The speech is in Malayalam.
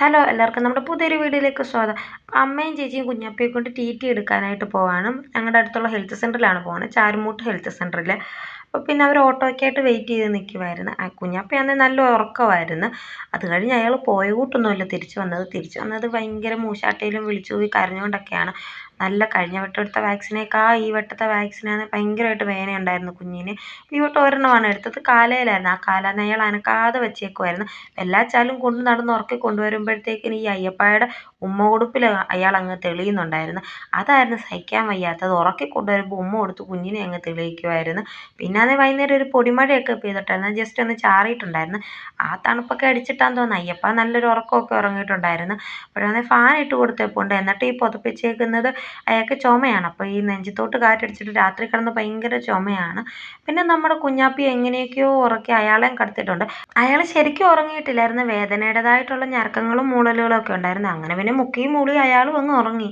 ഹലോ എല്ലാവർക്കും നമ്മുടെ പുതിയൊരു വീഡിയോയിലേക്ക് സ്വാഗതം. അമ്മയും ചേച്ചിയും കുഞ്ഞാപ്പയെ കൊണ്ട് ടി എടുക്കാനായിട്ട് പോവാണ്. ഞങ്ങളുടെ അടുത്തുള്ള ഹെൽത്ത് സെൻ്ററിലാണ് പോകുന്നത്, ചാരുമൂട്ട് ഹെൽത്ത് സെൻ്ററിൽ. അപ്പോൾ പിന്നെ അവർ ഓട്ടോയ്ക്കായിട്ട് വെയിറ്റ് ചെയ്ത് നിൽക്കുമായിരുന്നു. കുഞ്ഞാപ്പയാണെങ്കിൽ നല്ല ഉറക്കമായിരുന്നു. അത് കഴിഞ്ഞ് അയാൾ പോയ കൂട്ടൊന്നുമില്ല തിരിച്ചു വന്നത് ഭയങ്കര മൂശാട്ടയിലും വിളിച്ചു പോയി കരഞ്ഞുകൊണ്ടൊക്കെയാണ്. നല്ല കഴിഞ്ഞ വട്ടം എടുത്ത വാക്സിനേക്കാൾ ഈ വട്ടത്തെ വാക്സിനാണ് ഭയങ്കരമായിട്ട് വേദനയുണ്ടായിരുന്നു കുഞ്ഞിന്. ഈ വട്ടം ഒരെണ്ണമാണ് എടുത്തത്, കാലയിലായിരുന്നു. ആ കാലാന്ന് അയാൾ അനക്കാതെ വെച്ചേക്കുമായിരുന്നു. എല്ലാ ചാലും കൊണ്ട് നടന്ന് ഉറക്കി കൊണ്ടുവരുമ്പോഴത്തേക്കിന് ഈ അയ്യപ്പായുടെ ഉമ്മ കൊടുപ്പിൽ അയാൾ അങ്ങ് തെളിയുന്നുണ്ടായിരുന്നു. അതായിരുന്നു സഹിക്കാൻ വയ്യാത്തത്. ഉറക്കി കൊണ്ടുവരുമ്പോൾ ഉമ്മ കൊടുത്ത് കുഞ്ഞിനെ അങ്ങ് തെളിയിക്കുമായിരുന്നു. പിന്നെ അത് വൈകുന്നേരം ഒരു പൊടിമഴയൊക്കെ പെയ്തിട്ടായിരുന്നു, ജസ്റ്റ് ഒന്ന് ചാറിയിട്ടുണ്ടായിരുന്നു. ആ തണുപ്പൊക്കെ അടിച്ചിട്ടാന്ന് തോന്നുന്നു അയ്യപ്പ നല്ലൊരു ഉറക്കമൊക്കെ ഉറങ്ങിയിട്ടുണ്ടായിരുന്നു. അപ്പോഴാണെങ്കിൽ ഫാൻ ഇട്ട് കൊടുത്തപ്പോണ്ട്. എന്നിട്ട് ഈ പുതപ്പിച്ചേക്കുന്നത് അയാൾക്ക് ചുമയാണ്. അപ്പോൾ ഈ നെഞ്ചത്തോട്ട് കാറ്റടിച്ചിട്ട് രാത്രി കിടന്ന് ഭയങ്കര ചുമയാണ്. പിന്നെ നമ്മുടെ കുഞ്ഞാപ്പി എങ്ങനെയൊക്കെയോ ഉറക്കി അയാളെയും കടത്തിയിട്ടുണ്ട്. അയാൾ ശരിക്കും ഉറങ്ങിയിട്ടില്ലായിരുന്നു, വേദനയുടേതായിട്ടുള്ള ഞരക്കങ്ങളും മൂളലുകളും ഒക്കെ ഉണ്ടായിരുന്നു. അങ്ങനെ പിന്നെ മുക്കിയും മൂളി അയാളും അങ്ങ് ഉറങ്ങി.